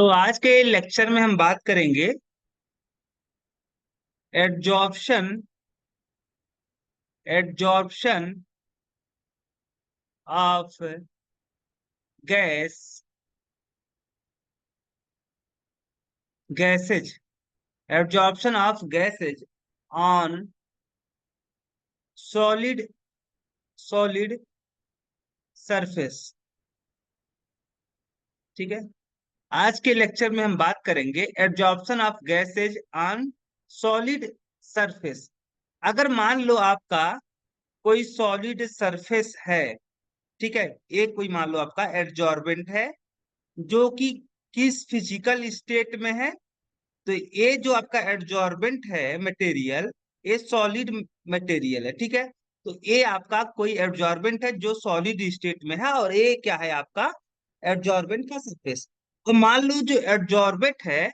तो आज के लेक्चर में हम बात करेंगे adsorption adsorption of gas gases adsorption of gases on solid solid surface. ठीक है। आज के लेक्चर में हम बात करेंगे adsorption of gases on solid surface. अगर मान लो आपका कोई सॉलिड सरफेस है, ठीक है, ये कोई मान लो आपका एड्जॉर्बेंट है जो कि किस फिजिकल स्टेट में है। तो ये जो आपका एड्जॉर्बेंट है मटेरियल, ये सॉलिड मटेरियल है। ठीक है। तो ये आपका कोई एड्जॉर्बेंट है जो सॉलिड स्टेट में है और ये क्या है आपका एड्जॉर्बेंट का सरफेस। तो मान लो जो एड्जॉर्बेंट है,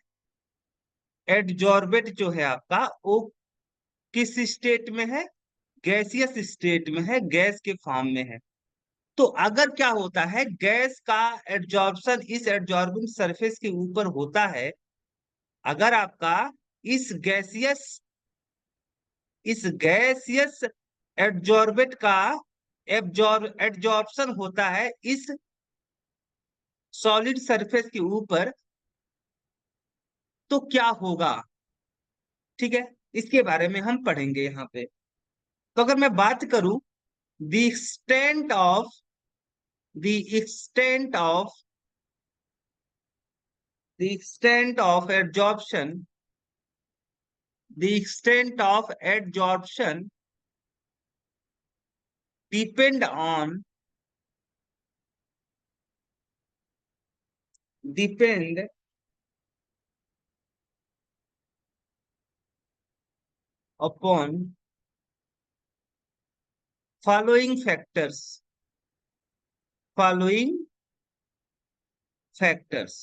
एड्जॉर्बेंट जो है आपका वो किस स्टेट में है, गैसियस स्टेट में है, गैस के फॉर्म में है। तो अगर क्या होता है, गैस का एड्जॉर्प्शन इस एड्जॉर्बिंग सरफेस के ऊपर होता है, अगर आपका इस गैसियस इस गैसियस एड्जॉर्बेट का एड्जॉर्प्शन होता है इस सॉलिड सरफेस के ऊपर, तो क्या होगा। ठीक है। इसके बारे में हम पढ़ेंगे यहाँ पे। तो अगर मैं बात करूं, the extent of the extent of the extent of adsorption the extent of adsorption depend on depend upon following following factors।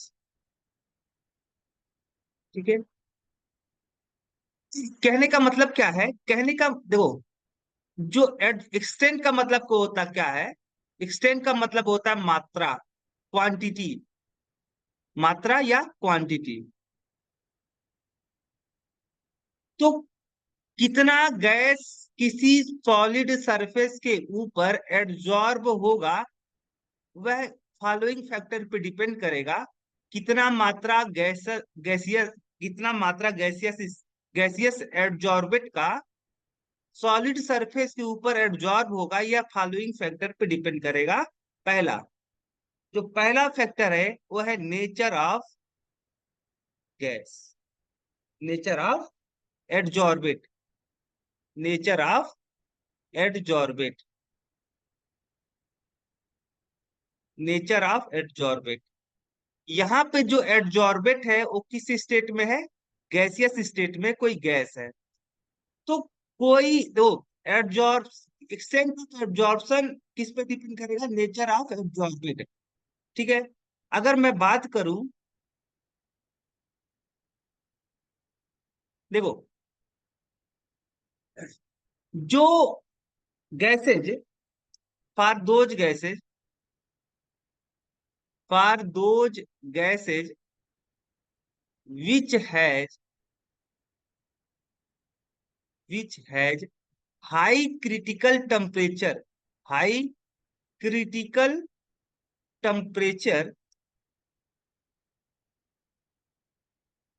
ठीक है। कहने का मतलब क्या है, कहने का देखो, जो एक्सटेंट का मतलब को होता क्या है, एक्सटेंट का मतलब होता है मात्रा, क्वांटिटी, मात्रा या क्वांटिटी। तो कितना गैस किसी सॉलिड सरफेस के ऊपर एड्जॉर्ब होगा, वह फॉलोइंग फैक्टर पे डिपेंड करेगा। कितना मात्रा गैसियस कितना मात्रा गैसियस एड्जॉर्बेट का सॉलिड सरफेस के ऊपर एड्जॉर्ब होगा, यह फॉलोइंग फैक्टर पे डिपेंड करेगा। पहला, जो पहला फैक्टर है वो है nature of gas, nature of adsorbate, nature of adsorbate, nature of adsorbate. यहाँ पे जो एड्जॉर्बेट है वो किस स्टेट में है, गैसियस स्टेट में कोई गैस है। तो कोई दो एब्जॉर्ब एक्सटेंट ऑफ एब्जॉर्प्शन किस पे डिपेंड करेगा, नेचर ऑफ एब्जॉर्बेट। ठीक है। अगर मैं बात करूं, देखो, जो gases for those gases for those gases which has which has high critical temperature, high critical temperature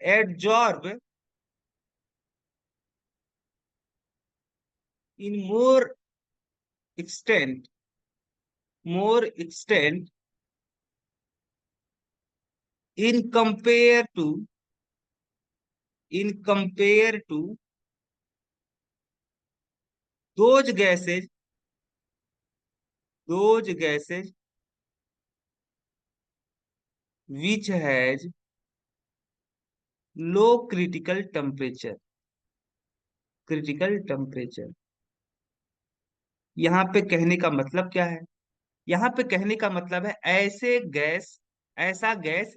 adsorb in extent more extent in compare to those gases which has low critical temperature। यहाँ पे कहने का मतलब क्या है, यहाँ पे कहने का मतलब है ऐसा गैस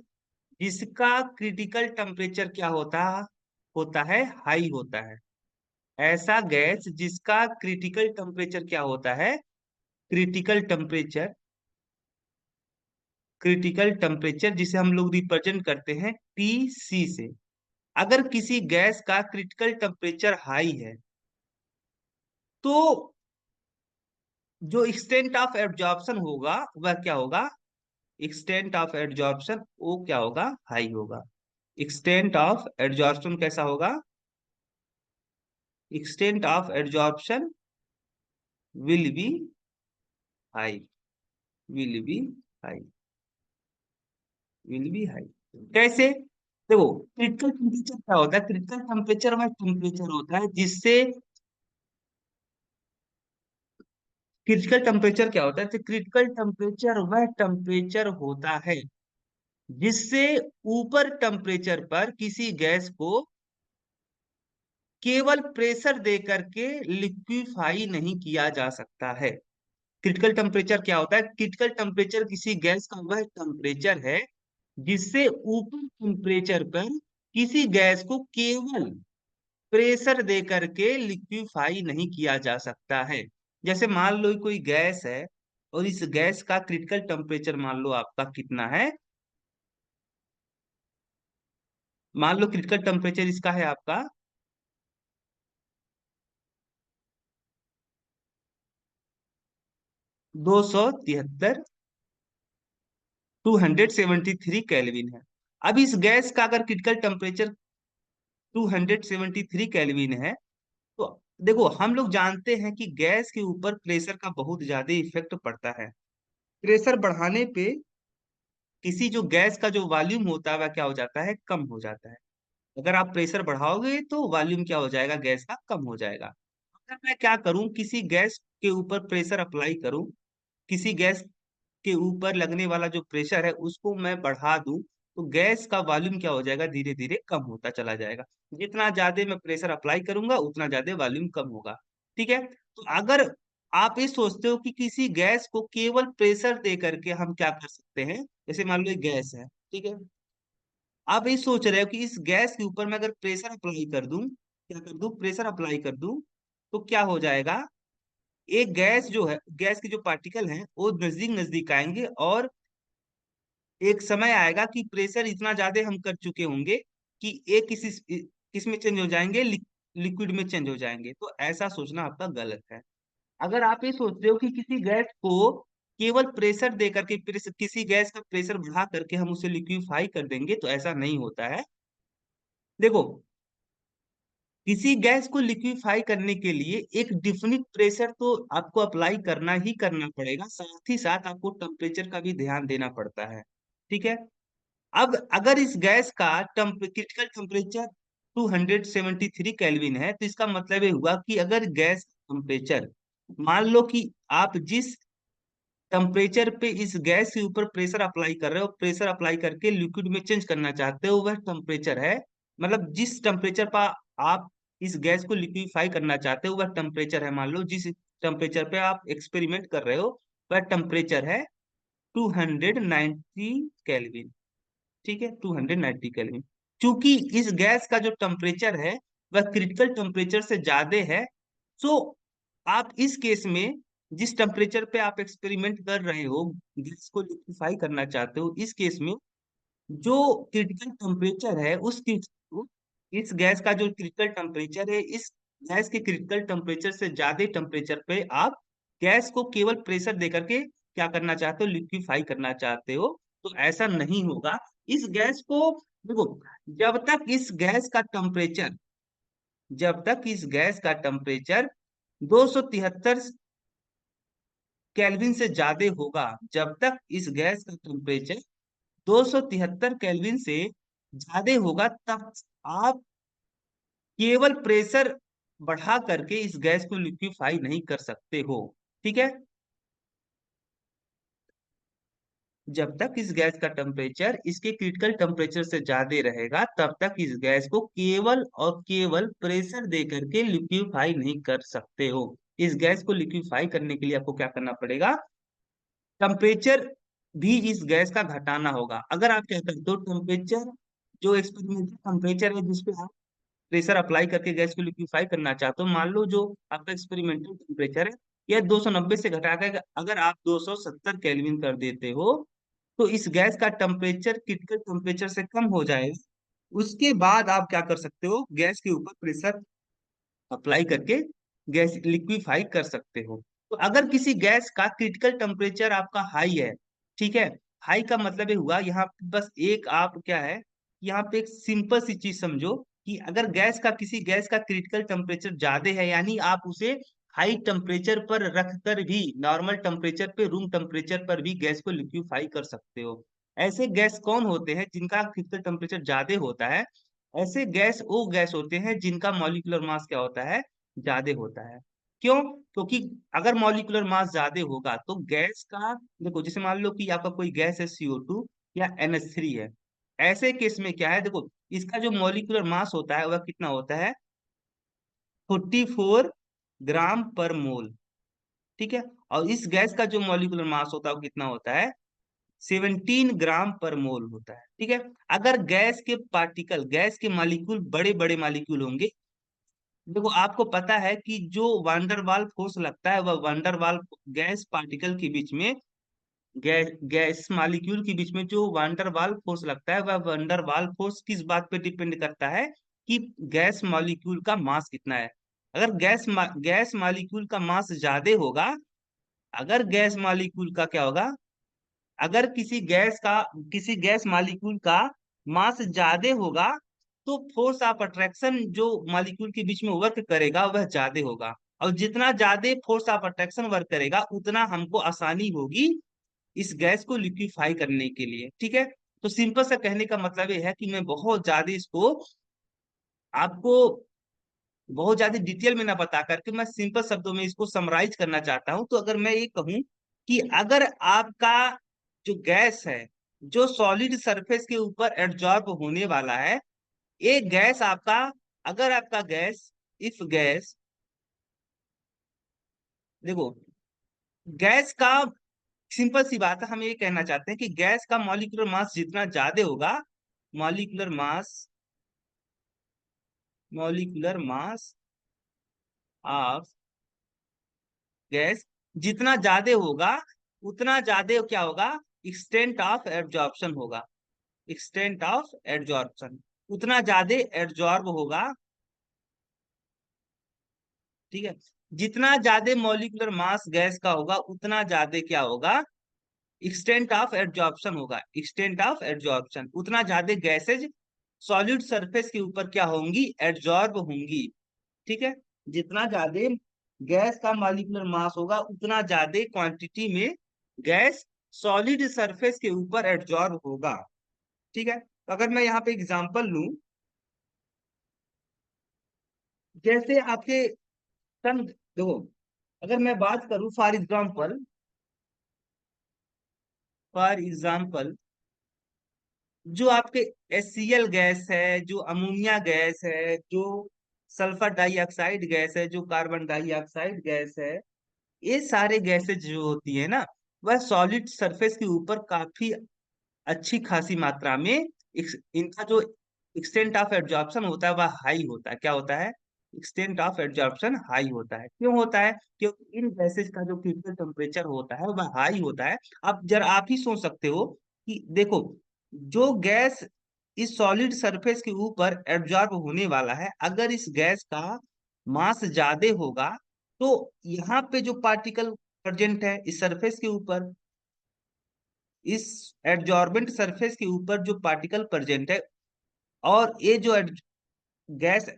जिसका क्रिटिकल टेम्परेचर क्या होता है, हाई होता है। ऐसा गैस जिसका क्रिटिकल टेम्परेचर क्या होता है, क्रिटिकल टेम्परेचर क्रिटिकल टेम्परेचर, जिसे हम लोग रिप्रेजेंट करते हैं TC से। अगर किसी गैस का क्रिटिकल टेम्परेचर हाई है तो जो एक्सटेंट ऑफ एब्जॉर्प्शन होगा वह क्या होगा, एक्सटेंट ऑफ एब्जॉर्प्शन वो क्या होगा, हाई होगा। एक्सटेंट ऑफ एब्जॉर्प्शन कैसा होगा, extent of absorption will be high, will be high, will be high. कैसे, देखो क्रिटिकल टेम्परेचर क्या होता है, क्रिटिकल टेम्परेचर वह टेम्परेचर होता है जिससे, क्रिटिकल टेम्परेचर क्या होता है, तो क्रिटिकल टेम्परेचर वह टेम्परेचर होता है जिससे ऊपर टेम्परेचर पर किसी गैस को केवल प्रेशर दे करके लिक्विफाई नहीं किया जा सकता है। क्रिटिकल टेम्परेचर क्या होता है, क्रिटिकल टेम्परेचर किसी गैस का वह टेम्परेचर है जिससे ऊपर टेम्परेचर पर किसी गैस को केवल प्रेशर दे करके लिक्विफाई नहीं किया जा सकता है। जैसे मान लो कोई गैस है और इस गैस का क्रिटिकल टेम्परेचर मान लो आपका कितना है, मान लो क्रिटिकल टेम्परेचर इसका है आपका 273, 273 केल्विन है। अब इस गैस का अगर क्रिटिकल टेम्परेचर 273 केल्विन है तो देखो हम लोग जानते हैं कि गैस के ऊपर प्रेशर का बहुत ज्यादा इफेक्ट पड़ता है। प्रेशर बढ़ाने पे किसी जो गैस का जो वॉल्यूम होता है वह क्या हो जाता है, कम हो जाता है। अगर आप प्रेशर बढ़ाओगे तो वॉल्यूम क्या हो जाएगा, गैस का कम हो जाएगा। अगर मैं क्या करूं, किसी गैस के ऊपर प्रेशर अप्लाई करूं, किसी गैस के ऊपर लगने वाला जो प्रेशर है उसको मैं बढ़ा दूं, तो गैस का वॉल्यूम क्या हो जाएगा, धीरे धीरे कम होता चला जाएगा। जितना ज्यादा मैं प्रेशर अप्लाई करूंगा उतना ज्यादा वॉल्यूम कम होगा। ठीक है, तो अगर आप ये सोचते हो कि किसी गैस को केवल प्रेशर दे करके हम क्या कर सकते हैं, जैसे मान लो एक गैस है, ठीक है, आप ये सोच रहे हो कि इस गैस के ऊपर मैं अगर प्रेशर अप्लाई कर दूं, क्या कर दूं, प्रेशर अप्लाई कर दूं, तो क्या हो जाएगा, एक गैस जो है, गैस के जो पार्टिकल हैं वो नजदीक नजदीक आएंगे और एक समय आएगा कि प्रेशर इतना ज्यादा हम कर चुके होंगे कि एक किस में चेंज हो जाएंगे, लिक्विड में चेंज हो जाएंगे। तो ऐसा सोचना आपका गलत है। अगर आप ये सोच रहे हो कि किसी गैस को केवल प्रेशर दे करके, किसी गैस का प्रेशर बढ़ा करके हम उसे लिक्विफाई कर देंगे, तो ऐसा नहीं होता है। देखो किसी गैस को लिक्विफाई करने के लिए एक डिफिनिट प्रेशर तो आपको अप्लाई करना ही करना पड़ेगा, साथ ही साथ आपको टेम्परेचर का भी ध्यान देना पड़ता है। ठीक है, अब अगर इस गैस का क्रिटिकल टेम्परेचर 273 केल्विन है तो इसका मतलब ये हुआ कि अगर गैस टेम्परेचर, मान लो कि आप जिस टेम्परेचर पे इस गैस के ऊपर प्रेशर अप्लाई कर रहे हो, प्रेशर अप्लाई करके लिक्विड में चेंज करना चाहते हो, वह टेम्परेचर है, मतलब जिस टेम्परेचर पर आप इस गैस को लिक्विफाई करना चाहते हो वह टेम्परेचर है, मान लो जिस टेम्परेचर पे आप एक्सपेरिमेंट कर रहे हो वह टेम्परेचर है 290 केल्विन। ठीक है, 290 केल्विन। क्योंकि इस गैस का जो टेम्परेचर है वह क्रिटिकल टेम्परेचर से ज्यादा है, सो आप इस केस में जिस टेम्परेचर पे आप एक्सपेरिमेंट कर रहे हो, गैस को लिक्विफाई करना चाहते हो, इस केस में जो क्रिटिकल टेम्परेचर है इस गैस का जो क्रिटिकल टेम्परेचर है, इस गैस के क्रिटिकल टेम्परेचर से ज्यादा टेम्परेचर पे आप गैस को केवल प्रेशर देकर के क्या करना चाहते हो, लिक्विफाई करना चाहते हो। तो ऐसा नहीं होगा। इस गैस को देखो, जब तक इस गैस का टेम्परेचर, जब तक इस गैस का टेम्परेचर 273 केल्विन से ज्यादा होगा, जब तक इस गैस का टेम्परेचर 273 केल्विन से ज्यादा होगा, तब आप केवल प्रेशर बढ़ा करके इस गैस को लिक्विफाई नहीं कर सकते हो। ठीक है, जब तक इस गैस का टेम्परेचर इसके क्रिटिकल टेम्परेचर से ज्यादा रहेगा तब तक इस गैस को केवल और केवल प्रेशर दे करके लिक्विफाई नहीं कर सकते हो। इस गैस को लिक्विफाई करने के लिए आपको क्या करना पड़ेगा, टेम्परेचर भी इस गैस का घटाना होगा। अगर आप क्या करते हो, टेम्परेचर जो एक्सपेरिमेंटल टेम्परेचर है जिसपे आप प्रेशर अप्लाई करके गैस को लिक्विफाई करना चाहते हो, मान लो जो आपका एक्सपेरिमेंटल टेम्परेचर है यह 290 से घटा कर अगर आप 270 केल्विन कर देते हो, तो इस गैस का टेम्परेचर क्रिटिकल टेम्परेचर से कम हो जाएगा। उसके बाद आप क्या कर सकते हो, गैस के ऊपर प्रेशर अप्लाई करके गैस लिक्विफाई कर सकते हो। तो अगर किसी गैस का क्रिटिकल टेम्परेचर आपका हाई है, ठीक है, हाई का मतलब ये हुआ, यहाँ पे बस एक आप क्या है, यहाँ पे एक सिंपल सी चीज समझो कि अगर गैस का किसी गैस का क्रिटिकल टेम्परेचर ज्यादा है, यानी आप उसे हाई टेम्परेचर पर रखकर भी नॉर्मल टेम्परेचर पे, रूम टेम्परेचर पर भी गैस को लिक्विफाई कर सकते हो। ऐसे गैस कौन होते हैं जिनका क्रिटिकल टेम्परेचर ज्यादा होता है? ऐसे गैस वो गैस होते हैं जिनका मॉलिक्यूलर मास क्या होता है, ज्यादा होता है। क्यों? क्योंकि अगर मॉलिक्यूलर मास ज्यादा होगा तो गैस का, देखो जैसे मान लो कि आपका कोई गैस है CO2 या NH3 है, ऐसे केस में क्या है, देखो इसका जो मॉलिक्यूलर मास होता है वह कितना होता है, 44 ग्राम पर मोल, ठीक है। और इस गैस का जो मॉलिक्यूलर मास होता है वो कितना होता है, 17 ग्राम पर मोल होता है, ठीक है। अगर गैस के पार्टिकल, गैस के मॉलिक्यूल बड़े बड़े मॉलिक्यूल होंगे, देखो आपको पता है कि जो वांडरवाल फोर्स लगता है, वह वांडरवाल गैस पार्टिकल के बीच में, गैस मॉलिक्यूल के बीच में जो वांडरवाल फोर्स लगता है, वह वांडरवाल फोर्स किस बात पे डिपेंड करता है, कि गैस मॉलिक्यूल का मास कितना है। अगर गैस मॉलिक्यूल का मास ज्यादा होगा, अगर गैस मॉलिक्यूल का क्या होगा, अगर किसी गैस मॉलिक्यूल का मास ज्यादा होगा, तो फोर्स ऑफ अट्रैक्शन जो मॉलिक्यूल के बीच में वर्क करेगा वह ज्यादा होगा। और जितना ज्यादा फोर्स ऑफ अट्रैक्शन वर्क करेगा, उतना हमको आसानी होगी इस गैस को लिक्विफाई करने के लिए, ठीक है। तो सिंपल सा कहने का मतलब ये है कि मैं बहुत ज्यादा इसको आपको बहुत ज्यादा डिटेल में ना बता करके मैं सिंपल शब्दों में इसको समराइज करना चाहता हूं। तो अगर मैं ये कहूं कि अगर आपका जो गैस है, जो सॉलिड सरफेस के ऊपर एब्जॉर्ब होने वाला है, एक गैस आपका, अगर आपका गैस, इफ गैस, देखो गैस का सिंपल सी बात है, हम ये कहना चाहते हैं कि गैस का मॉलिक्यूलर मास जितना ज्यादा होगा, molecular mass molecular mass of gas जितना ज्यादा होगा, उतना ज्यादा क्या होगा, एक्सटेंट ऑफ एब्जॉर्प्शन होगा, एक्सटेंट ऑफ एब्जॉर्प्शन, उतना ज्यादा एब्जॉर्ब होगा, ठीक है। जितना ज्यादा मॉलिक्यूलर मास गैस का होगा, उतना ज्यादा क्या होगा, एक्सटेंट ऑफ एब्जॉर्प्शन होगा, एक्सटेंट ऑफ एब्जॉर्प्शन, उतना ज्यादा गैसेज सॉलिड सरफेस के ऊपर क्या होंगी, एब्जॉर्ब होंगी, ठीक है। जितना ज्यादा गैस का मॉलिक्यूलर मास होगा, उतना ज्यादा क्वांटिटी में गैस सॉलिड सरफेस के ऊपर एब्जॉर्ब होगा, ठीक है। तो अगर मैं यहाँ पे एग्जांपल लूं, जैसे आपके सन, देखो अगर मैं बात करूं फॉर एग्जांपल जो आपके HCl गैस है, जो अमोनिया गैस है, जो सल्फर डाइऑक्साइड गैस है, जो कार्बन डाइऑक्साइड गैस है, ये सारे गैसेज जो होती है ना, वह सॉलिड सरफेस के ऊपर काफी अच्छी खासी मात्रा में इनका जो एक्सटेंट ऑफ एब्जॉर्प्शन होता है वह हाई होता है। क्या होता है, एक्सटेंट ऑफ एब्जॉर्प्शन हाई होता है। क्यों होता है? क्योंकि इन गैसेज का जो क्रिटिकल टेम्परेचर होता है वह हाई होता है। अब जरा आप ही सोच सकते हो कि देखो, जो गैस इस सॉलिड सरफेस के ऊपर एब्जॉर्ब होने वाला है, अगर इस गैस का मास ज्यादा होगा, तो यहाँ पे जो पार्टिकल प्रेजेंट है इस सरफेस के ऊपर, इस एडजॉर्बेंट सरफेस के ऊपर जो पार्टिकल प्रेजेंट है, और ये जो गैस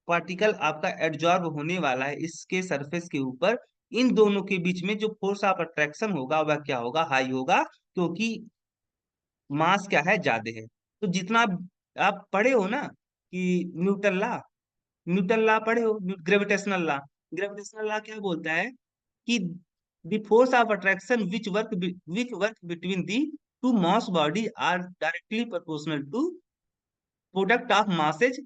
पार्टिकल आपका एडजॉर्ब होने वाला है इसके सरफेस के ऊपर, इन दोनों के बीच में जो फोर्स ऑफ अट्रैक्शन होगा वह क्या होगा, हाई होगा, क्योंकि मास क्या है, ज्यादा है। तो जितना आप पढ़े हो ना कि न्यूटन लॉ पढ़े हो, ग्रेविटेशनल लॉ क्या बोलता है कि the force of attraction which work between the two mass body are directly proportional to product of masses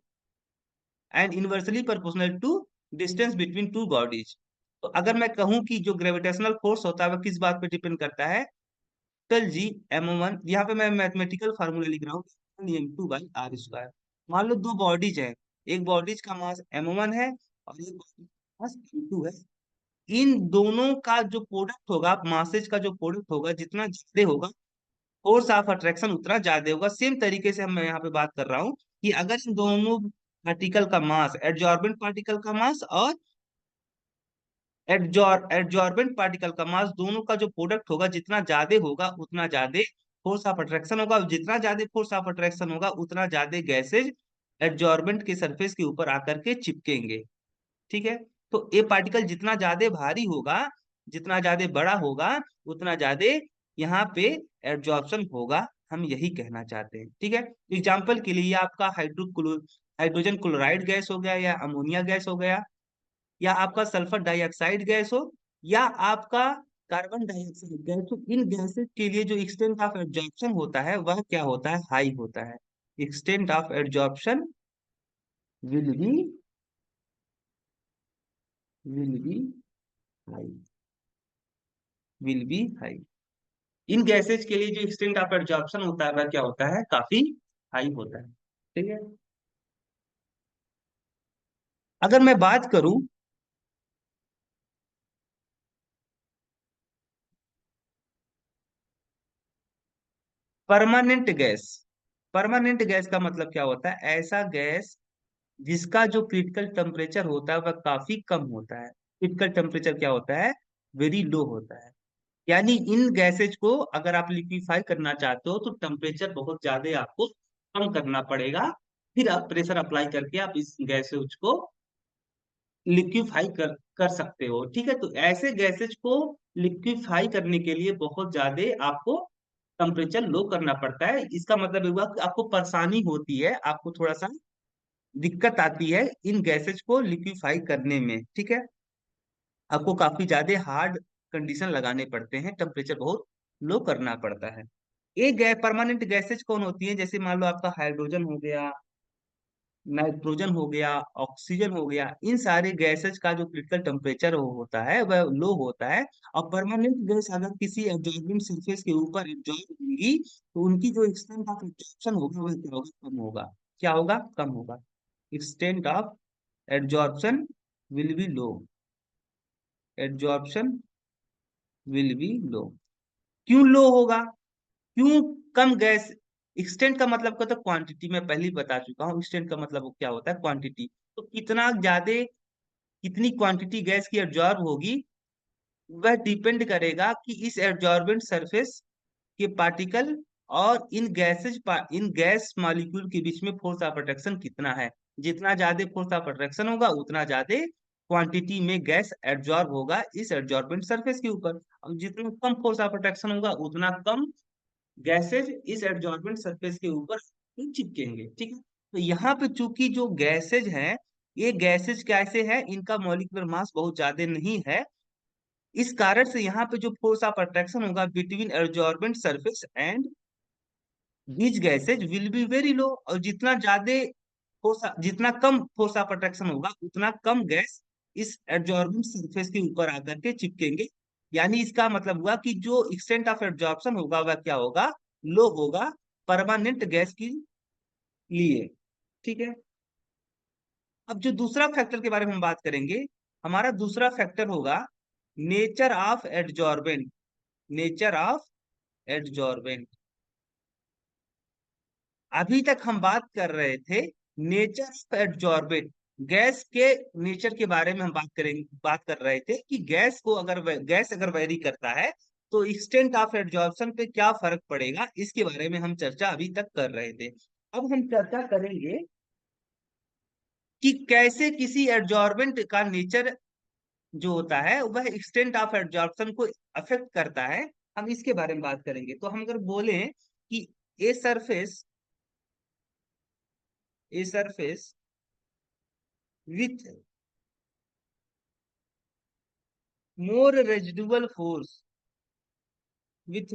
and inversely proportional to distance between two bodies। तो अगर मैं कहूं कि जो ग्रेविटेशनल फोर्स होता है वह किस बात पे डिपेंड करता है, G m1, यहाँ पे मैं मैथमेटिकल फार्मूला लिख रहा हूँ, m2/r²। मान लो दो बॉडीज है, एक बॉडीज का मास m1 है और एक body का मास m2 है। इन दोनों का जो प्रोडक्ट होगा, मासेज का जो प्रोडक्ट होगा, जितना ज्यादा होगा, फोर्स ऑफ अट्रैक्शन उतना ज्यादा होगा। सेम तरीके से हम मैं यहाँ पे बात कर रहा हूँ कि अगर इन दोनों पार्टिकल का मास, एडजॉर्बेंट पार्टिकल का मास और एडजॉर्बेंट पार्टिकल का मास, दोनों का जो प्रोडक्ट होगा जितना ज्यादा होगा उतना ज्यादा फोर्स ऑफ अट्रैक्शन होगा। जितना ज्यादा फोर्स ऑफ अट्रैक्शन होगा उतना ज्यादा गैसेज एडजॉर्बेंट के सरफेस के ऊपर आकर के चिपकेंगे। ठीक है। तो ये पार्टिकल जितना ज्यादा भारी होगा, जितना ज्यादा बड़ा होगा, उतना ज्यादा यहाँ पे एब्जॉर्प्शन होगा। हम यही कहना चाहते हैं। ठीक है। एग्जाम्पल के लिए आपका हाइड्रोजन क्लोराइड गैस हो गया, या अमोनिया गैस हो गया, या आपका सल्फर डाइऑक्साइड गैस हो, या आपका कार्बन डाइऑक्साइड गैस हो, इन गैसेस के लिए जो एक्सटेंट ऑफ एब्जॉर्प्शन होता है वह क्या होता है? हाई होता है। Extent of absorption will B will be high will be high. In gases के लिए जो एक्सटेंट ऑफ एब्जॉर्प्शन होता है वह क्या होता है? काफी हाई होता है। ठीक है। अगर मैं बात करूं परमानेंट गैस, परमानेंट गैस का मतलब क्या होता है? ऐसा गैस जिसका जो क्रिटिकल टेम्परेचर होता है वह काफी कम होता है। क्रिटिकल टेम्परेचर क्या होता है? वेरी लो होता है। यानी इन गैसेज को अगर आप लिक्विफाई करना चाहते हो तो टेम्परेचर बहुत ज्यादा आपको कम करना पड़ेगा। फिर आप प्रेशर अप्लाई करके आप इस गैसेज को लिक्विफाई कर सकते हो। ठीक है। तो ऐसे गैसेज को लिक्विफाई करने के लिए बहुत ज्यादा आपको टेम्परेचर लो करना पड़ता है। इसका मतलब ये हुआ कि आपको परेशानी होती है, आपको थोड़ा सा दिक्कत आती है इन गैसेज को लिक्विफाई करने में। ठीक है। आपको काफी ज्यादा हार्ड कंडीशन लगाने पड़ते हैं, टेम्परेचर बहुत लो करना पड़ता है। एक गैस परमानेंट गैसेज कौन होती है? जैसे मान लो आपका हाइड्रोजन हो गया, नाइट्रोजन हो गया, ऑक्सीजन हो गया, इन सारे गैसेज का जो क्रिटिकल टेम्परेचर होता है वह लो होता है। और परमानेंट गैस अगर किसी एब्जॉर्बिंग सरफेस के ऊपर एब्जॉर्ब होंगी तो उनकी जो एक्सटेंट ऑफ एब्जॉर्प्शन होगा वह क्या होगा? कम होगा। क्या होगा? कम होगा। Extent of absorption will be low. Absorption will be low. क्यों लो होगा? क्यों कम गैस? एक्सटेंट का मतलब क्या होता है? क्वांटिटी। मैं पहले ही बता चुका हूँ एक्सटेंट का मतलब वो क्या होता है? क्वांटिटी। तो कितना ज्यादा, कितनी क्वांटिटी गैस की एब्जॉर्ब होगी वह डिपेंड करेगा कि इस एब्जॉर्बेंट सरफेस के पार्टिकल और इन गैस मॉलिक्यूल के बीच में फोर्स ऑफ अट्रैक्शन कितना है। जितना ज्यादा फोर्स ऑफ अट्रैक्शन होगा उतना ज्यादा क्वांटिटी में गैस एब्जॉर्ब होगा इस एब्जॉर्बेंट सरफेस के ऊपर। और जितना कम फोर्स ऑफ अट्रैक्शन होगा उतना कम गैसेज इस एब्जॉर्बेंट सरफेस के ऊपर चिपकेंगे। ठीक है। तो यहाँ पे चूंकि जो गैसेज हैं, ये गैसेज कैसे है? इनका मॉलिक्यूलर मास बहुत ज्यादा नहीं है। इस कारण से यहाँ पे जो फोर्स ऑफ अट्रैक्शन होगा between absorbent surface and beach gases will be very low. और जितना ज्यादा फोर्स, जितना कम फोर्स ऑफ अट्रैक्शन होगा उतना कम गैस इस एब्जॉर्बिंग सरफेस के ऊपर आकर के चिपकेंगे। यानी इसका मतलब हुआ कि जो एक्सटेंट ऑफ एब्जॉर्प्शन होगा वह क्या होगा? लो होगा परमानेंट गैस के लिए। ठीक है। अब जो दूसरा फैक्टर के बारे में हम बात करेंगे, हमारा दूसरा फैक्टर होगा nature of adsorbent. Nature of adsorbent. अभी तक हम बात कर रहे थे नेचर ऑफ एडजॉर्बेंट। गैस के नेचर के बारे में हम बात कर रहे थे कि गैस अगर वेरी करता है तो एक्सटेंट ऑफ एडजॉर्प्शन पे क्या फर्क पड़ेगा, इसके बारे में हम चर्चा अभी तक कर रहे थे। अब हम चर्चा करेंगे कि कैसे किसी एडजॉर्बेंट का नेचर जो होता है वह एक्सटेंट ऑफ एडजॉर्प्शन को अफेक्ट करता है। हम इसके बारे में बात करेंगे। तो हम अगर बोले कि a surface a surface with more residual force with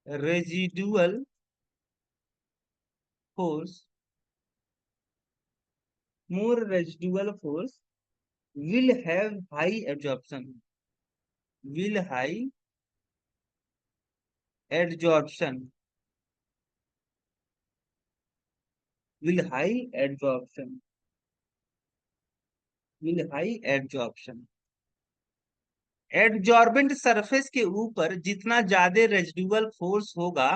residual force more residual force will have high absorption, will high adsorption, will high adsorption, will high adsorption। Adsorbent surface के ऊपर जितना ज्यादा रेजिडुअल फोर्स होगा,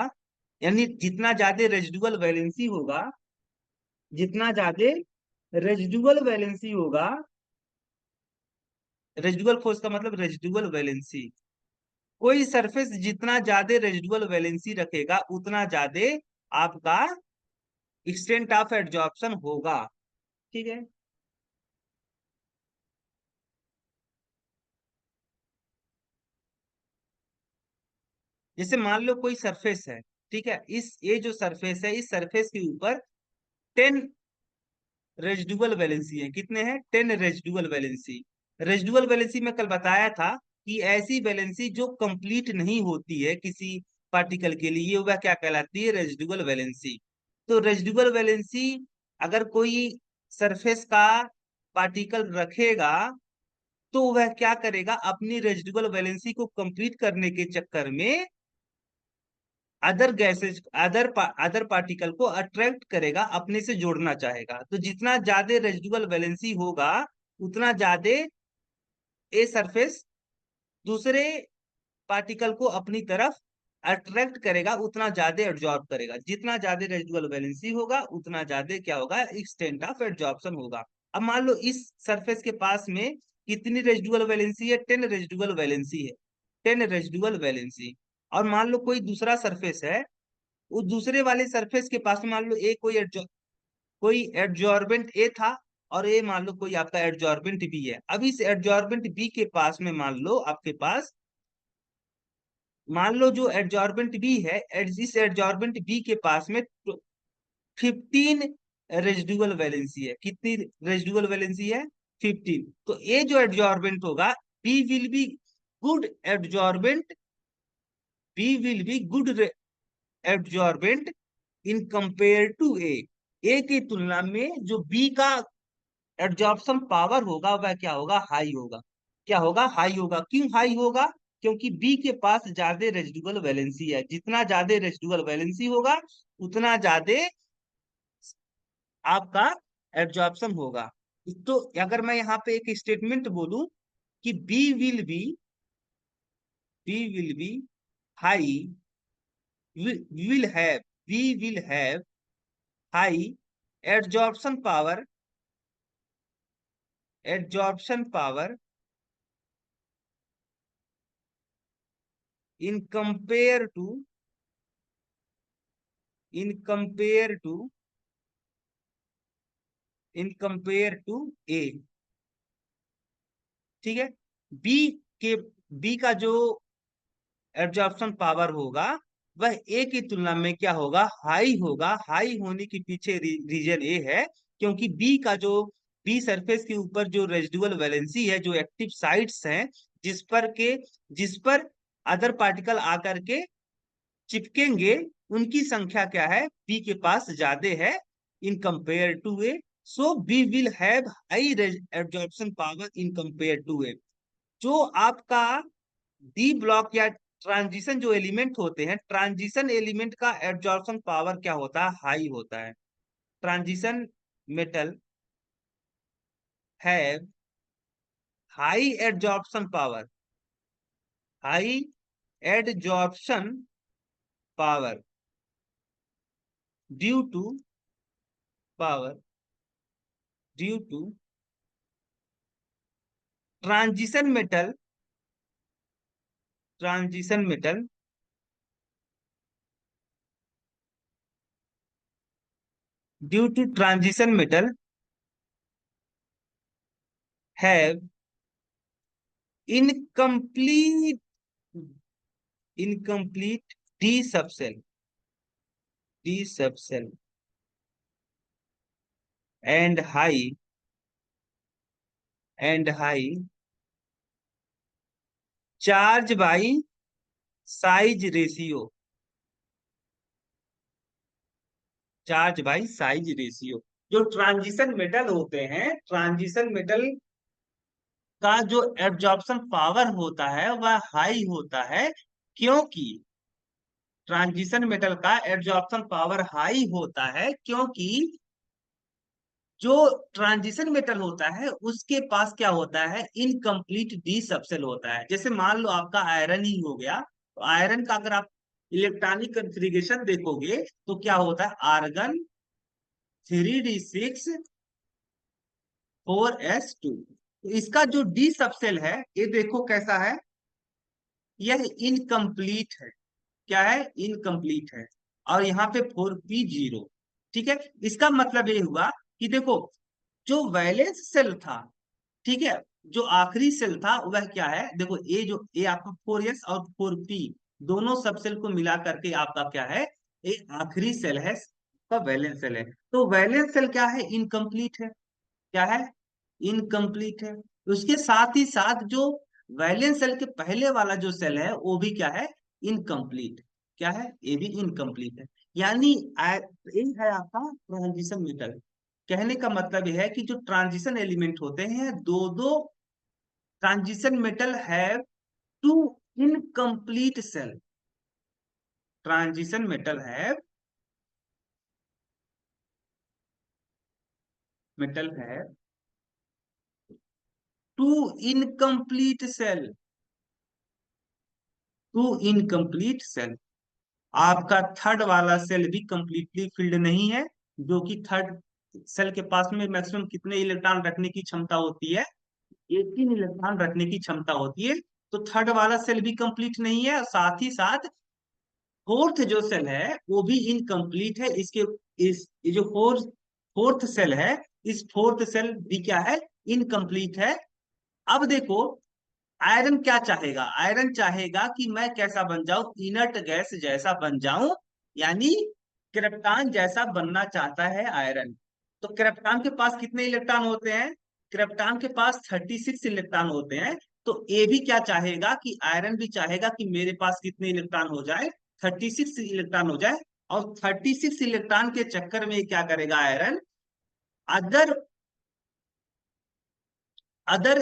यानी जितना ज्यादा residual valency होगा, जितना ज्यादा रेजिडुअल वैलेंसी होगा, रेजिडुअल फोर्स का मतलब रेजिडुअल वैलेंसी, कोई सरफेस जितना ज्यादा रेजिडुअल वैलेंसी रखेगा उतना ज्यादा आपका एक्सटेंट ऑफ एडजॉर्प्शन होगा। ठीक है। जैसे मान लो कोई सरफेस है, ठीक है, इस ये जो सरफेस है, इस सरफेस के ऊपर 10 रेजिडुअल वैलेंसी है। कितने हैं? 10 रेजिडुअल वैलेंसी। रेजिडुअल वैलेंसी में कल बताया था कि ऐसी वैलेंसी जो कंप्लीट नहीं होती है किसी पार्टिकल के लिए, वह क्या कहलाती है? Residual valency. तो रेजिडुअल वैलेंसी अगर कोई सरफेस का पार्टिकल रखेगा तो वह क्या करेगा? अपनी रेजिडुअल वैलेंसी को कंप्लीट करने के चक्कर में अदर गैसेज, अदर पार्टिकल को अट्रैक्ट करेगा, अपने से जोड़ना चाहेगा। तो जितना ज्यादा रेजिडुअल वैलेंसी होगा उतना ज्यादा ए सरफेस दूसरे पार्टिकल को अपनी तरफ अट्रैक्ट करेगा, उतना ज्यादा एब्जॉर्ब करेगा। जितना ज्यादा रेजिडुअल वैलेंसी होगा उतना ज्यादा क्या होगा? एक्सटेंट ऑफ एब्जॉर्प्शन होगा। अब मान लो इस सरफेस के पास में कितनी रेजिडुअल वैलेंसी है? 10 रेजिडुअल वैलेंसी है। 10 रेजिडुअल वैलेंसी। और मान लो कोई दूसरा सरफेस है, उस दूसरे वाले सरफेस के पास में मान लो ए कोई एडजॉर्बेंट ए था, और ए मान लो कोई आपका एडजॉर्बेंट बी है। अब इस एडजॉर्बेंट बी के पास में मान लो आपके पास, मान लो जो एडजॉर्बेंट बी है, इस एडजॉर्बेंट बी के पास में 15 रेजिडुअल वैलेंसी है। कितनी रेजिडुअल वैलेंसी है? 15। तो ये जो एडजॉर्बेंट होगा, B will be good adsorbent, B will be good adsorbent in compare to A. A की तुलना में जो बी का एब्जॉर्प्शन पावर होगा वह क्या होगा? हाई होगा। क्या होगा? हाई होगा। क्यों हाई होगा? क्योंकि बी के पास ज्यादा रेजिडुअल वैलेंसी है। जितना ज्यादा रेजिडुअल वैलेंसी होगा उतना ज्यादा आपका एब्जॉर्प्शन होगा। तो अगर मैं यहाँ पे एक स्टेटमेंट बोलूं कि B will be high, will have be will have high absorption power, absorption power in compare to in compare to in compare to A। ठीक है। बी के बी का जो एब्जॉर्प्शन पावर होगा वह ए की तुलना में क्या होगा? हाई होगा। हाई होने के पीछे रीजन ए है क्योंकि बी सरफेस के ऊपर जो रेजिडुअल वैलेंसी है, जो एक्टिव साइट्स हैं, जिस पर अदर पार्टिकल आकर के चिपकेंगे, उनकी संख्या क्या है? बी के पास ज्यादा है in compare to A. So B will have high absorption power in compare to A. जो आपका डी ब्लॉक या ट्रांजिशन जो एलिमेंट होते हैं, ट्रांजिशन एलिमेंट का एब्जॉर्प्शन पावर क्या होता है? हाई होता है। Transition metal have high absorption power, high adsorption power due to power due to transition metal, transition metal due to transition metal have incomplete incomplete D subshell, D subshell and high and high charge by size ratio, charge by size ratio. जो transition metal होते हैं, transition metal का जो absorption power होता है वह high होता है, क्योंकि ट्रांजिशन मेटल का एब्जॉर्प्शन पावर हाई होता है क्योंकि जो ट्रांजिशन मेटल होता है उसके पास क्या होता है, इनकम्प्लीट डी सबसेल होता है। जैसे मान लो आपका आयरन ही हो गया, तो आयरन का अगर आप इलेक्ट्रॉनिक कॉन्फ़िगरेशन देखोगे तो क्या होता है, आर्गन 3d6 4s2। तो इसका जो डी सबसेल है ये देखो कैसा है, यह इनकम्प्लीट है। क्या है, इनकम्प्लीट है। और यहाँ पे 4p0। ठीक है, इसका मतलब ये हुआ कि देखो जो वैलेंस सेल था, ठीक है, जो आखिरी सेल था वह क्या है, देखो ये जो ये आपका 4s और 4p दोनों सब सेल को मिला करके आपका क्या है, एक आखिरी सेल है, का वैलेंस सेल है। तो वैलेंस सेल क्या है, इनकम्प्लीट है। क्या है, इनकम्प्लीट है। उसके साथ ही साथ जो वैलेंस सेल के पहले वाला जो सेल है वो भी क्या है, इनकम्प्लीट। क्या है, ये भी इनकम्प्लीट है। यानी ये है आपका ट्रांजिशन मेटल। कहने का मतलब यह है कि जो ट्रांजिशन एलिमेंट होते हैं, दो दो transition metal have two incomplete shell. Transition metal है two incomplete shell, two incomplete shell. आपका थर्ड वाला सेल भी कंप्लीटली फिल्ड नहीं है, जो कि थर्ड सेल के पास में मैक्सिमम कितने इलेक्ट्रॉन रखने की क्षमता होती है, 18 इलेक्ट्रॉन रखने की क्षमता होती है। तो थर्ड वाला सेल भी कंप्लीट नहीं है, और साथ ही साथ फोर्थ जो सेल है वो भी इनकम्प्लीट है। इसके इस ये जो फोर्थ सेल है, इस फोर्थ सेल भी क्या है, इनकम्प्लीट है। अब देखो आयरन क्या चाहेगा, आयरन चाहेगा कि मैं कैसा बन जाऊं, इनर्ट गैस जैसा बन जाऊं, यानी क्रिप्टॉन जैसा बनना चाहता है आयरन। तो क्रिप्टॉन के पास कितने इलेक्ट्रॉन होते हैं, क्रिप्टॉन के पास 36 इलेक्ट्रॉन होते हैं। तो ये भी क्या चाहेगा कि आयरन भी चाहेगा कि मेरे पास कितने इलेक्ट्रॉन हो जाए, 36 इलेक्ट्रॉन हो जाए। और 36 इलेक्ट्रॉन के चक्कर में क्या करेगा आयरन, अदर अदर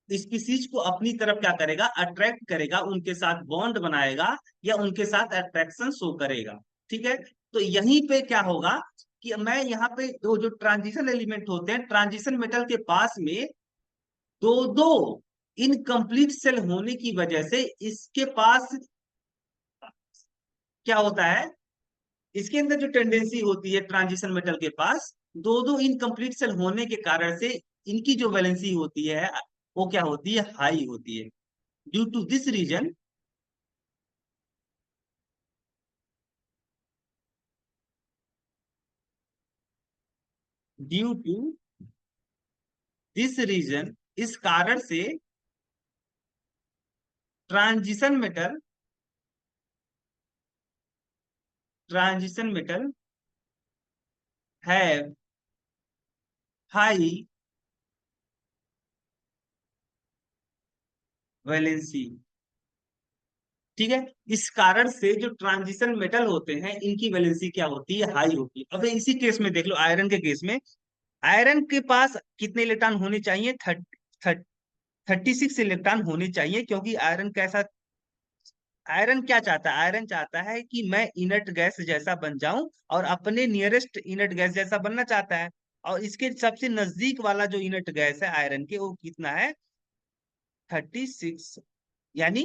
स्पीसीज को अपनी तरफ क्या करेगा, अट्रैक्ट करेगा, उनके साथ बॉन्ड बनाएगा, या उनके साथ अट्रैक्शन शो करेगा। ठीक है, तो यहीं पे क्या होगा कि मैं यहाँ पे दो जो ट्रांजिशन एलिमेंट होते हैं, ट्रांजिशन मेटल के पास में दो दो इनकम्प्लीट सेल होने की वजह से इसके पास क्या होता है, इसके अंदर जो टेंडेंसी होती है ट्रांजिशन मेटल के पास, दो दो इनकम्प्लीट सेल होने के कारण से इनकी जो वैलेंसी होती है वो क्या होती है, हाई होती है। Due to this reason, due to this reason, इस कारण से transition metal transition metal have high valency. ठीक है, इस कारण से जो ट्रांजिशन मेटल होते हैं इनकी वैलेंसी क्या होती है, हाई होती है। अब इसी केस में देख लो, आयरन के केस में आयरन के पास कितने इलेक्ट्रॉन होने चाहिए, 36 इलेक्ट्रॉन होने चाहिए, क्योंकि आयरन कैसा, आयरन क्या चाहता है, आयरन चाहता है कि मैं इनर्ट गैस जैसा बन जाऊं, और अपने नियरेस्ट इनर्ट गैस जैसा बनना चाहता है। और इसके सबसे नजदीक वाला जो इनर्ट गैस है आयरन के, वो कितना है, 36, यानी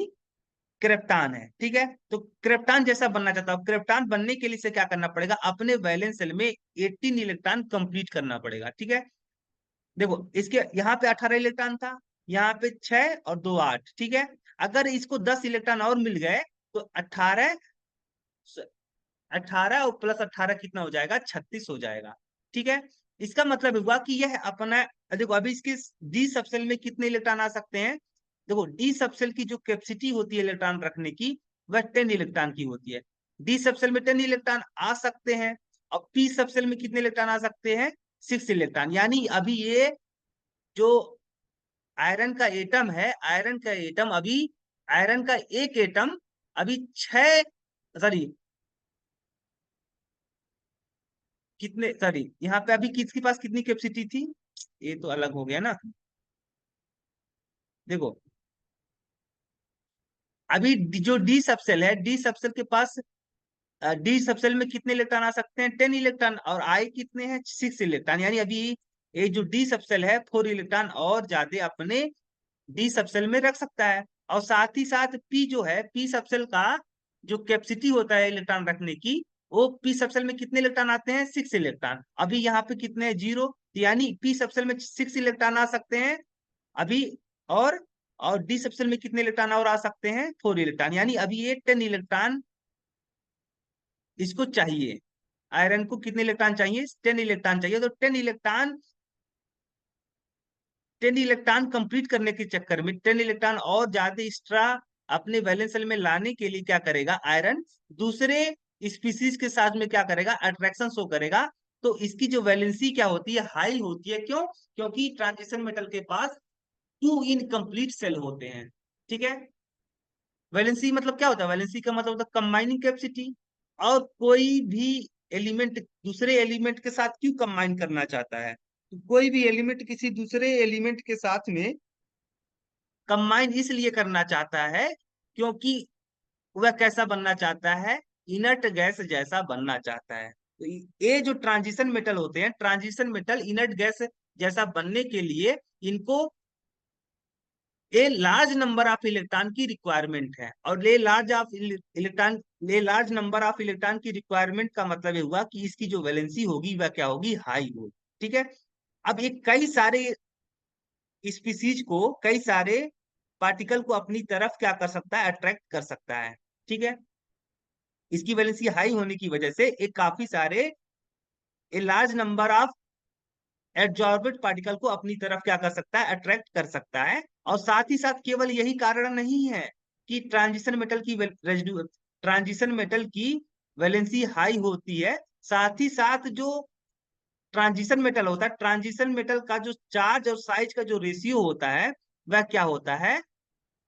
क्रिप्टॉन है। ठीक है, तो क्रिप्टॉन जैसा बनना चाहता हूं, क्रिप्टॉन बनने के लिए से क्या करना पड़ेगा, अपने वैलेंस सेल में 18 इलेक्ट्रॉन कंप्लीट करना पड़ेगा। ठीक है, देखो इसके यहाँ पे 18 इलेक्ट्रॉन था, यहाँ पे 6 और 2 8। ठीक है, अगर इसको 10 इलेक्ट्रॉन और मिल गए तो 18, 18 और प्लस 18 कितना हो जाएगा, 36 हो जाएगा। ठीक है, इसका मतलब हुआ कि यह अपना, देखो अभी इसके डी सबसेल में कितने इलेक्ट्रॉन आ सकते हैं, देखो डी सबसेल की जो कैपेसिटी होती है इलेक्ट्रॉन रखने की, वह 10 इलेक्ट्रॉन की होती है। डी सबसेल में 10 इलेक्ट्रॉन आ सकते हैं, और पी सबसेल में कितने इलेक्ट्रॉन आ सकते हैं, 6 इलेक्ट्रॉन। यानी अभी ये जो आयरन का एटम है, आयरन का एटम अभी, आयरन का एक एटम अभी 6, सॉरी कितने, सॉरी यहाँ पे अभी किसके पास कितनी कैपेसिटी थी, ये तो अलग हो गया ना। देखो अभी जो डी सबसेल है, डी सबसेल के पास डी सबसेल में कितने इलेक्ट्रॉन आ सकते हैं? 10 इलेक्ट्रॉन। और आई कितने हैं? 6 इलेक्ट्रॉन। यानी अभी ये जो डी सबसेल है 4 इलेक्ट्रॉन और ज्यादा अपने डी सबसेल में रख सकता है। और साथ ही साथ पी जो है, पी सबसेल का जो कैपेसिटी होता है इलेक्ट्रॉन रखने की, वो पी सबसेल में कितने इलेक्ट्रॉन आते हैं? 6 इलेक्ट्रॉन। अभी यहाँ पे कितने हैं? 0। यानी पी सबसेल में 6 इलेक्ट्रॉन आ सकते हैं अभी। और और डी सबसेल में कितने इलेक्ट्रॉन और आ सकते हैं? 4 इलेक्ट्रॉन। यानी अभी ये 10 इलेक्ट्रॉन इसको चाहिए। आयरन को कितने इलेक्ट्रॉन चाहिए? 10 इलेक्ट्रॉन चाहिए। तो 10 इलेक्ट्रॉन कंप्लीट करने के चक्कर में, 10 इलेक्ट्रॉन और ज्यादा एक्स्ट्रा अपने वैलेंस शेल में लाने के लिए क्या करेगा आयरन? दूसरे स्पीसीज के साथ में क्या करेगा? अट्रैक्शन शो करेगा। तो इसकी जो वैलेंसी क्या होती है? हाई होती है। क्यों? क्योंकि ट्रांजिशन मेटल के पास 2 इनकम्प्लीट सेल होते हैं। ठीक है। वैलेंसी मतलब क्या होता है? वैलेंसी का मतलब होता है कंबाइनिंग कैपेसिटी। और कोई भी एलिमेंट दूसरे एलिमेंट के साथ क्यों कंबाइन करना चाहता है? तो कोई भी एलिमेंट किसी दूसरे एलिमेंट के साथ में कंबाइन इसलिए करना चाहता है क्योंकि वह कैसा बनना चाहता है? इनर्ट गैस जैसा बनना चाहता है। तो ये जो ट्रांजिशन मेटल होते हैं, ट्रांजिशन मेटल इनर्ट गैस जैसा बनने के लिए इनको a large number of electron की रिक्वायरमेंट है। और ले लार्ज नंबर ऑफ इलेक्ट्रॉन की रिक्वायरमेंट का मतलब ये हुआ कि इसकी जो वैलेंसी होगी वह क्या होगी? हाई होगी। ठीक है। अब ये कई सारे स्पीसीज को, कई सारे पार्टिकल को अपनी तरफ क्या कर सकता है? अट्रैक्ट कर सकता है। ठीक है। इसकी वैलेंसी हाई होने की वजह से एक काफी सारे a large number of adsorbent particle को अपनी तरफ क्या कर सकता है? अट्रैक्ट कर सकता है। और साथ ही साथ केवल यही कारण नहीं है कि ट्रांजिशन मेटल की वैलेंसी हाई होती है। साथ ही साथ जो ट्रांजिशन मेटल होता है, ट्रांजिशन मेटल का जो चार्ज और साइज का जो रेशियो होता है वह क्या होता है?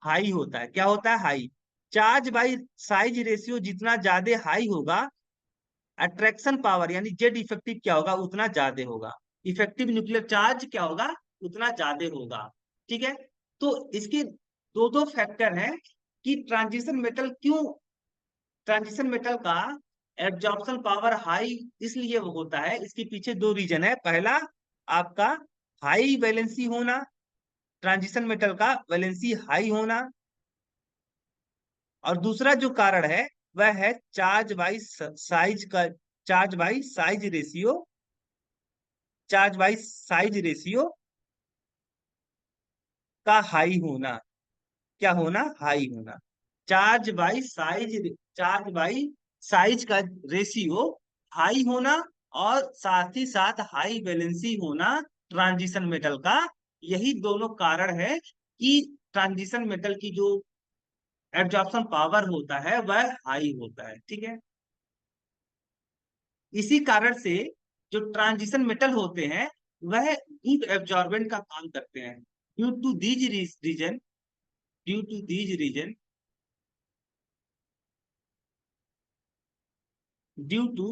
हाई होता है। क्या होता है? High. Charge by size ratio जितना ज्यादा हाई होगा, अट्रैक्शन पावर यानी जेड इफेक्टिव क्या होगा? उतना ज्यादा होगा। इफेक्टिव न्यूक्लियर चार्ज क्या होगा? उतना ज्यादा होगा। ठीक है। तो इसके दो दो फैक्टर हैं कि ट्रांजिशन मेटल का एब्जॉर्प्शन पावर हाई इसलिए वो होता है। इसके पीछे दो रीजन है। पहला, आपका हाई वैलेंसी होना, ट्रांजिशन मेटल का वैलेंसी हाई होना। और दूसरा जो कारण है वह है charge by size ratio, charge by size ratio का हाई होना। क्या होना? हाई होना। चार्ज बाई साइज का रेशियो हाई होना। और साथ ही साथ हाई वैलेंसी होना ट्रांजिशन मेटल का। यही दोनों कारण है कि ट्रांजिशन मेटल की जो एब्जॉर्प्शन पावर होता है वह हाई होता है। ठीक है। इसी कारण से जो ट्रांजिशन मेटल होते हैं वह गुड एब्जॉर्बेंट का काम करते हैं। Due to these reason due to these reason due to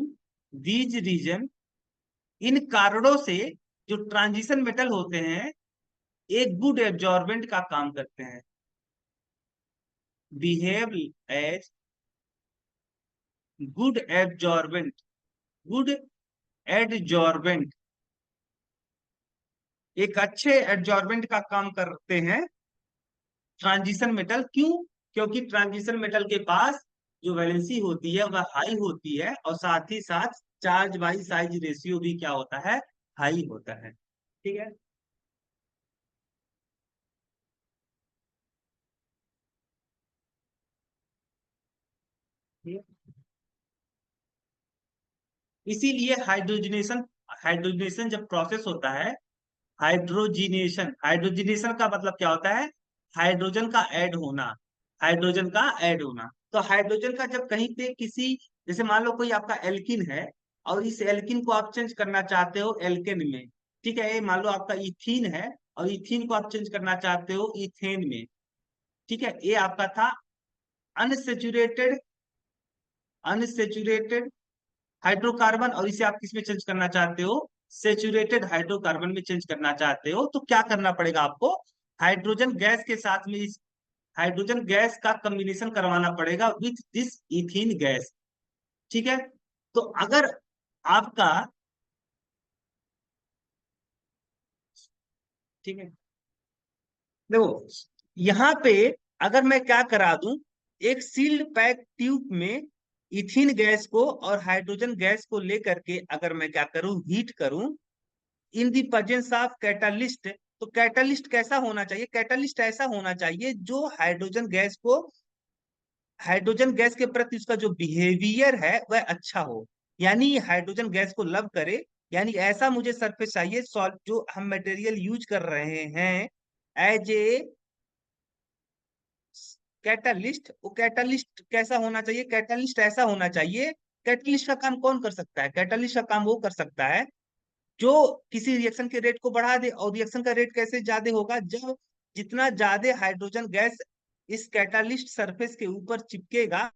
these reason इन कारणों से जो ट्रांजिशन मेटल होते हैं एक गुड एब्जॉर्बेंट का काम करते हैं। Behave as good absorbent good adsorbent एक अच्छे एडजॉर्बेंट का काम करते हैं ट्रांजिशन मेटल। क्यों? क्योंकि ट्रांजिशन मेटल के पास जो वैलेंसी होती है वह हाई होती है। और साथ ही साथ चार्ज बाई साइज रेशियो भी क्या होता है? हाई होता है। ठीक है। इसीलिए हाइड्रोजनेशन जब प्रोसेस होता है, हाइड्रोजनेशन का मतलब क्या होता है? हाइड्रोजन का ऐड होना। हाइड्रोजन का ऐड होना। तो हाइड्रोजन का जब कहीं पे किसी, जैसे मान लो कोई आपका एल्किन है और इस एल्किन को आप चेंज करना चाहते हो एल्केन में। ठीक है। ये मान लो आपका इथीन है और इथीन को आप चेंज करना चाहते हो इथेन में। ठीक है। ये आपका था अनसेचुरेटेड अनसेचुरेटेड हाइड्रोकार्बन। और इसे आप किस में चेंज करना चाहते हो? सेचुरेटेड हाइड्रोकार्बन में चेंज करना चाहते हो। तो क्या करना पड़ेगा आपको? हाइड्रोजन गैस के साथ में इस हाइड्रोजन गैस का कॉम्बिनेशन करवाना पड़ेगा विथ दिस इथीन गैस। ठीक है। तो अगर आपका, ठीक है, देखो यहाँ पे अगर मैं क्या करा दूं, एक सील्ड पैक ट्यूब में इथिन गैस को और हाइड्रोजन गैस को लेकर के अगर मैं क्या करूं, हीट करूं इन दी प्रेजेंस ऑफ कैटालिस्ट, तो कैटालिस्ट कैसा होना चाहिए, कैटालिस्ट ऐसा होना चाहिए जो हाइड्रोजन गैस के प्रति उसका जो बिहेवियर है वह अच्छा हो, यानी हाइड्रोजन गैस को लव करे। यानी ऐसा मुझे सरफेस चाहिए, सॉल्व जो हम मटेरियल यूज कर रहे हैं एज ए कैटालिस्ट, वो कैटालिस्ट कैसा होना चाहिए, कैटालिस्ट ऐसा होना चाहिए। कैटालिस्ट का काम कौन कर सकता है, कैटालिस्ट का काम वो कर सकता है जो किसी रिएक्शन के रेट को बढ़ा दे। और रिएक्शन का रेट कैसे ज्यादा होगा, जब जितना ज्यादा हाइड्रोजन गैस इस कैटालिस्ट सरफेस के ऊपर चिपकेगा